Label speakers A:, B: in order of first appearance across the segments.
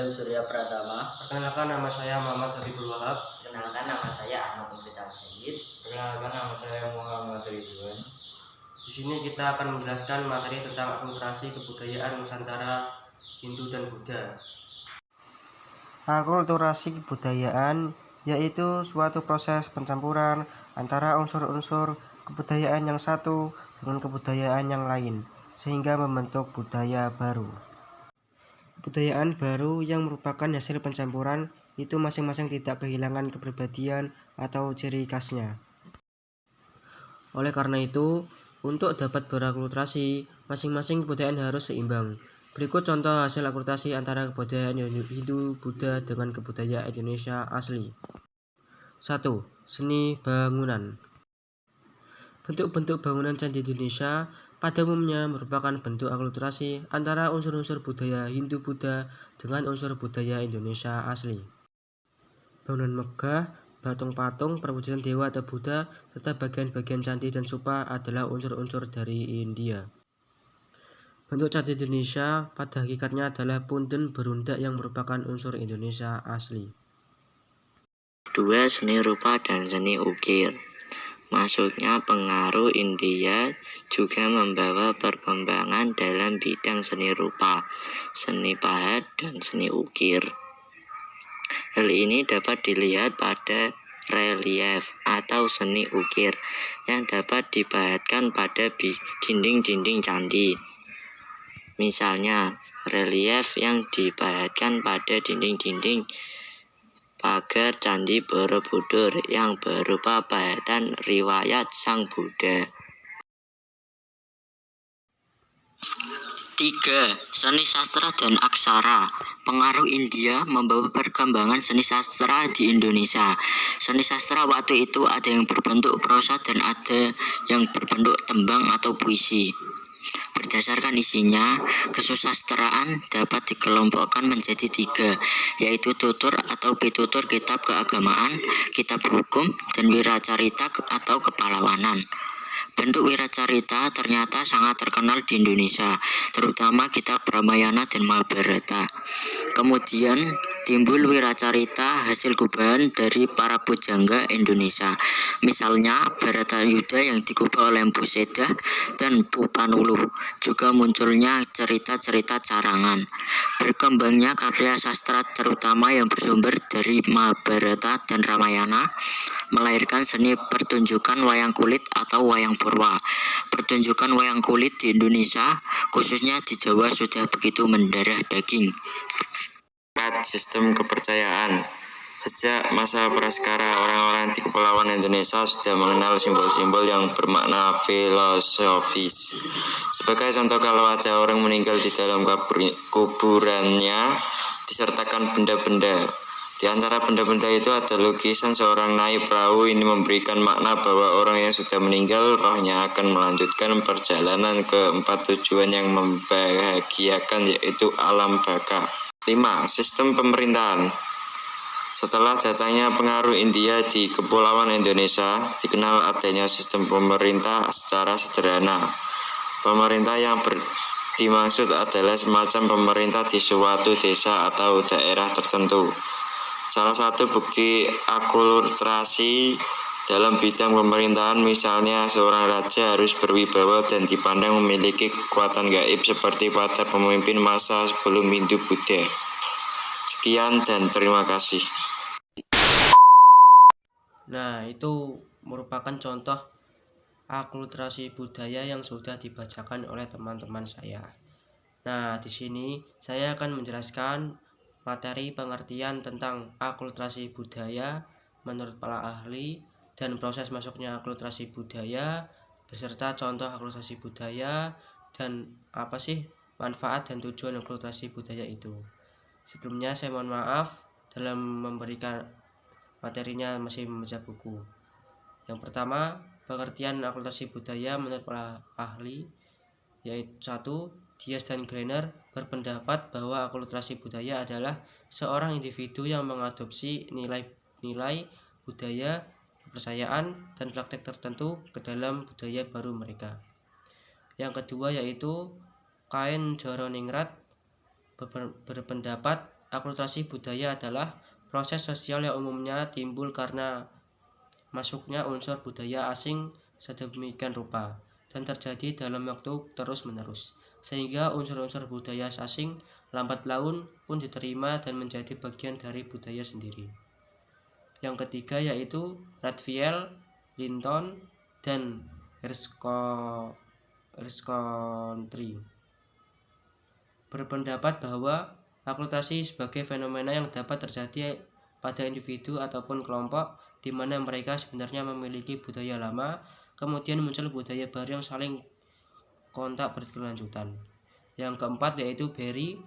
A: Hello Surya Pratama.
B: Perkenalkan, nama saya Muhammad Habibul Wahab.
A: Perkenalkan, nama saya Ahmad Mukhtar Sayyid.
C: Perkenalkan, nama saya Muhammad Ridwan.
B: Di sini kita akan menjelaskan materi tentang akulturasi kebudayaan Nusantara, Hindu dan Buddha. Akulturasi kebudayaan yaitu suatu proses pencampuran antara unsur-unsur kebudayaan yang satu dengan kebudayaan yang lain sehingga membentuk budaya baru. Kebudayaan baru yang merupakan hasil pencampuran itu masing-masing tidak kehilangan kepribadian atau ciri khasnya. Oleh karena itu, untuk dapat berakulturasi, masing-masing kebudayaan harus seimbang. Berikut contoh hasil akulturasi antara kebudayaan Hindu Buddha dengan kebudayaan Indonesia asli. 1. Seni bangunan. Bentuk-bentuk bangunan candi Indonesia pada umumnya merupakan bentuk akulturasi antara unsur-unsur budaya Hindu Buddha dengan unsur budaya Indonesia asli. Bangunan megah, patung-patung, perwujudan dewa atau Buddha, serta bagian-bagian candi dan stupa adalah unsur-unsur dari India. Bentuk candi Indonesia pada hakikatnya adalah punden berundak yang merupakan unsur Indonesia asli.
D: 2. Seni rupa dan seni ukir. Masuknya pengaruh India juga membawa perkembangan dalam bidang seni rupa, seni pahat, dan seni ukir. Hal ini dapat dilihat pada relief atau seni ukir yang dapat dipahatkan pada dinding-dinding candi. Misalnya, relief yang dipahatkan pada dinding-dinding pagar Candi Borobudur yang berupa pahatan riwayat Sang Buddha. 3. Seni sastra dan aksara. Pengaruh India membawa perkembangan seni sastra di Indonesia. Seni sastra waktu itu ada yang berbentuk prosa dan ada yang berbentuk tembang atau puisi. Berdasarkan isinya, kesusastraan dapat dikelompokkan menjadi 3, yaitu tutur atau pitutur kitab keagamaan, kitab hukum, dan wiracarita atau kepahlawanan. Bentuk wiracarita ternyata sangat terkenal di Indonesia, terutama kitab Ramayana dan Mahabharata. Kemudian timbul wiracarita hasil gubahan dari para pujangga Indonesia. Misalnya Bharatayuda yang digubah oleh Empu Sedah dan Pupanulu. Juga munculnya cerita-cerita carangan. Berkembangnya karya sastra terutama yang bersumber dari Mahabharata dan Ramayana melahirkan seni pertunjukan wayang kulit atau wayang purwa. Pertunjukan wayang kulit di Indonesia, khususnya di Jawa, sudah begitu mendarah daging. 4. Sistem kepercayaan. Sejak masa prasejarah, orang-orang di Kepulauan Indonesia sudah mengenal simbol-simbol yang bermakna filosofis. Sebagai contoh, kalau ada orang meninggal di dalam kuburannya disertakan benda-benda. Di antara benda-benda itu ada lukisan seorang naik perahu. Ini memberikan makna bahwa orang yang sudah meninggal, rohnya akan melanjutkan perjalanan ke 4 tujuan yang membahagiakan, yaitu alam baka. 5. Sistem pemerintahan. Setelah datangnya pengaruh India di Kepulauan Indonesia, dikenal adanya sistem pemerintah secara sederhana. Pemerintah yang dimaksud adalah semacam pemerintah di suatu desa atau daerah tertentu. Salah satu bukti akulturasi dalam bidang pemerintahan, misalnya seorang raja harus berwibawa dan dipandang memiliki kekuatan gaib seperti pada pemimpin masa sebelum Hindu Buddha. Sekian dan terima kasih.
B: Nah, itu merupakan contoh akulturasi budaya yang sudah dibacakan oleh teman-teman saya. Nah, di sini saya akan menjelaskan materi pengertian tentang akulturasi budaya menurut para ahli dan proses masuknya akulturasi budaya beserta contoh akulturasi budaya dan apa sih manfaat dan tujuan akulturasi budaya itu. Sebelumnya saya mohon maaf dalam memberikan materinya masih membaca buku. Yang pertama, pengertian akulturasi budaya menurut para ahli yaitu 1. Dias dan Greiner berpendapat bahwa akulturasi budaya adalah seorang individu yang mengadopsi nilai-nilai budaya, kepercayaan, dan praktek tertentu ke dalam budaya baru mereka. Yang kedua yaitu Cain Joroningrat berpendapat akulturasi budaya adalah proses sosial yang umumnya timbul karena masuknya unsur budaya asing sedemikian rupa dan terjadi dalam waktu terus-menerus, sehingga unsur-unsur budaya asing lambat laun pun diterima dan menjadi bagian dari budaya sendiri. Yang ketiga yaitu Redfield, Linton, dan Hirschsprung berpendapat bahwa akulturasi sebagai fenomena yang dapat terjadi pada individu ataupun kelompok di mana mereka sebenarnya memiliki budaya lama, kemudian muncul budaya baru yang saling kontak berkelanjutan. Yang keempat yaitu Berry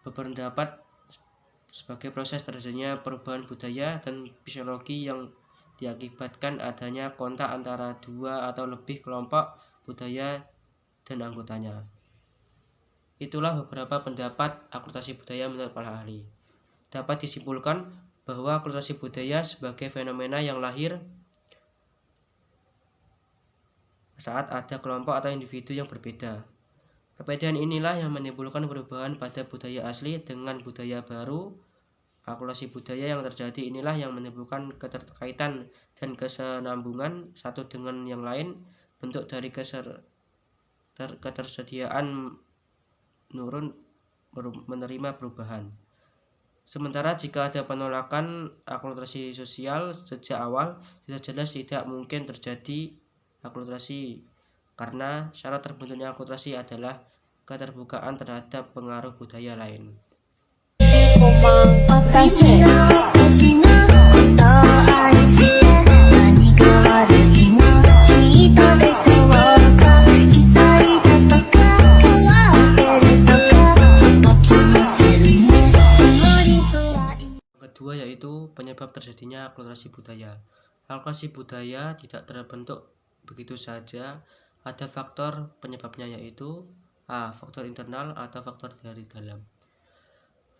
B: berpendapat sebagai proses terjadinya perubahan budaya dan fisiologi yang diakibatkan adanya kontak antara dua atau lebih kelompok budaya dan anggotanya. Itulah beberapa pendapat akulturasi budaya menurut para ahli. Dapat disimpulkan bahwa akulturasi budaya sebagai fenomena yang lahir saat ada kelompok atau individu yang berbeda. Perbedaan inilah yang menimbulkan perubahan pada budaya asli dengan budaya baru. Akulturasi budaya yang terjadi inilah yang menimbulkan keterkaitan dan kesenambungan satu dengan yang lain, bentuk dari ketersediaan menurun menerima perubahan. Sementara jika ada penolakan akulturasi sosial sejak awal, sudah jelas tidak mungkin terjadi akulturasi karena syarat terbentuknya akulturasi adalah keterbukaan terhadap pengaruh budaya lain. Kedua yaitu penyebab terjadinya akulturasi budaya. Akulturasi budaya tidak terbentuk begitu saja, ada faktor penyebabnya yaitu A. Faktor internal atau faktor dari dalam.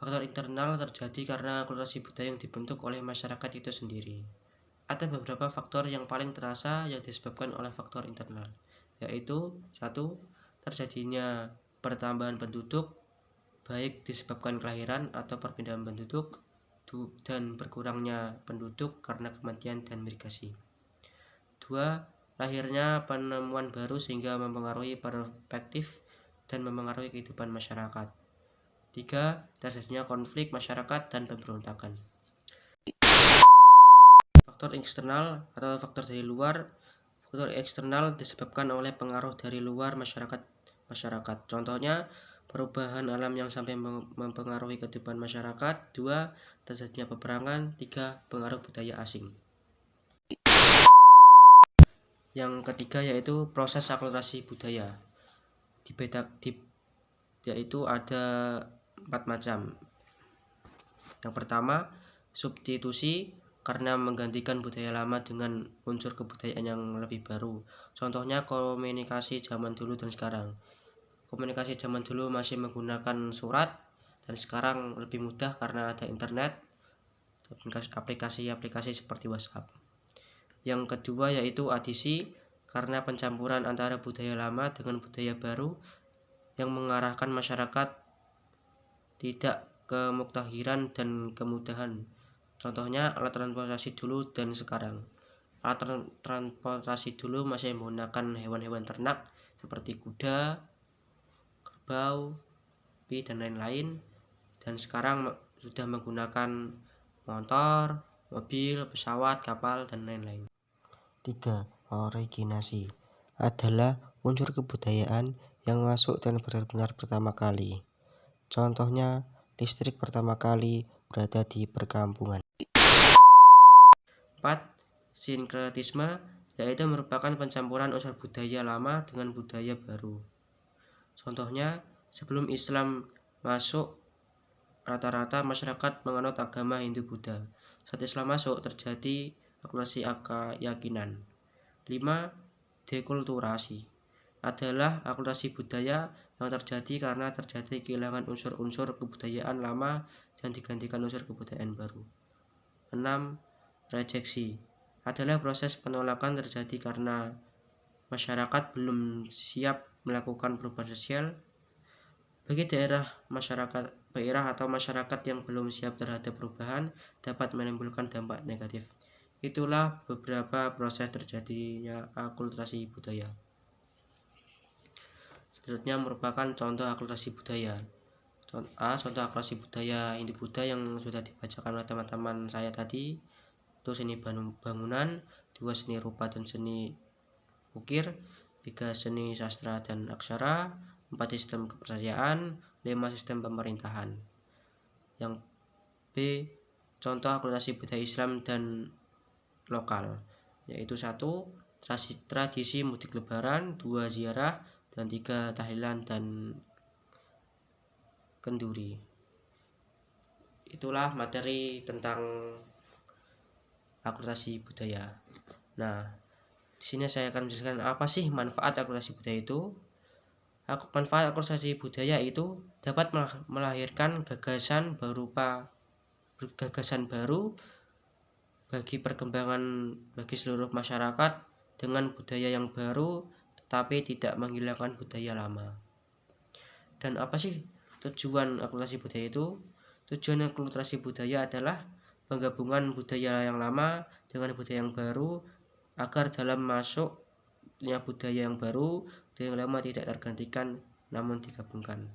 B: Faktor internal terjadi karena akulturasi budaya yang dibentuk oleh masyarakat itu sendiri. Ada beberapa faktor yang paling terasa yang disebabkan oleh faktor internal, yaitu 1. Terjadinya pertambahan penduduk, baik disebabkan kelahiran atau perpindahan penduduk, dan berkurangnya penduduk karena kematian dan migrasi. 2. Lahirnya penemuan baru sehingga mempengaruhi perspektif dan mempengaruhi kehidupan masyarakat. 3. Terjadinya konflik masyarakat dan pemberontakan. Faktor eksternal atau faktor dari luar. Faktor eksternal disebabkan oleh pengaruh dari luar masyarakat. Contohnya perubahan alam yang sampai mempengaruhi kehidupan masyarakat. 2. Terjadinya peperangan. 3. Pengaruh budaya asing. Yang ketiga yaitu proses akulturasi budaya. Yaitu ada 4 macam. Yang pertama, substitusi karena menggantikan budaya lama dengan unsur kebudayaan yang lebih baru. Contohnya komunikasi zaman dulu dan sekarang. Komunikasi zaman dulu masih menggunakan surat dan sekarang lebih mudah karena ada internet, aplikasi-aplikasi seperti WhatsApp. Yang kedua yaitu adisi karena pencampuran antara budaya lama dengan budaya baru yang mengarahkan masyarakat tidak ke muktahiran dan kemudahan. Contohnya alat transportasi dulu dan sekarang. Alat transportasi dulu masih menggunakan hewan-hewan ternak seperti kuda, kerbau, sapi, dan lain-lain, dan sekarang sudah menggunakan motor, mobil, pesawat, kapal, dan lain-lain.
E: 3. Originasi adalah unsur kebudayaan yang masuk dan benar-benar pertama kali. Contohnya, listrik pertama kali berada di perkampungan.
B: 4. Sinkretisme yaitu merupakan pencampuran unsur budaya lama dengan budaya baru. Contohnya, sebelum Islam masuk, rata-rata masyarakat menganut agama Hindu-Buddha. Saat Islam masuk, terjadi akulturasi keyakinan. 5. Dekulturasi adalah akulturasi budaya yang terjadi karena terjadi kehilangan unsur-unsur kebudayaan lama dan digantikan unsur kebudayaan baru. 6. Rejeksi adalah proses penolakan terjadi karena masyarakat belum siap melakukan perubahan sosial. Bagi daerah masyarakat daerah atau masyarakat yang belum siap terhadap perubahan dapat menimbulkan dampak negatif. Itulah beberapa proses terjadinya akulturasi budaya. Selanjutnya merupakan contoh akulturasi budaya. Contoh akulturasi budaya Hindu-Buddha yang sudah dibacakan oleh teman-teman saya tadi, itu seni bangunan, 2 seni rupa dan seni ukir, 3 seni sastra dan aksara, 4 sistem kepercayaan, 5 sistem pemerintahan. Yang B, contoh akulturasi budaya Islam dan lokal, yaitu 1 tradisi mudik lebaran, 2 ziarah, dan 3 tahlilan dan kenduri. Itulah materi tentang akulturasi budaya. Nah, di sini saya akan menjelaskan apa sih manfaat akulturasi budaya itu. Manfaat akulturasi budaya itu dapat melahirkan gagasan baru bagi perkembangan bagi seluruh masyarakat dengan budaya yang baru, tetapi tidak menghilangkan budaya lama. Dan apa sih tujuan akulturasi budaya itu? Tujuan akulturasi budaya adalah penggabungan budaya yang lama dengan budaya yang baru agar dalam masuknya budaya yang baru, budaya yang lama tidak tergantikan namun digabungkan.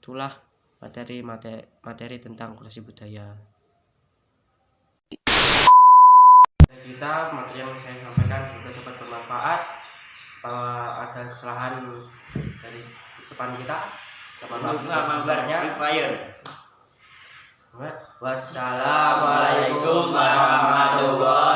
B: Itulah materi tentang akulturasi budaya. Kita materi yang saya sampaikan juga dapat bermanfaat. Kalau ada kesalahan dari ucapan kita, wassalamualaikum warahmatullahi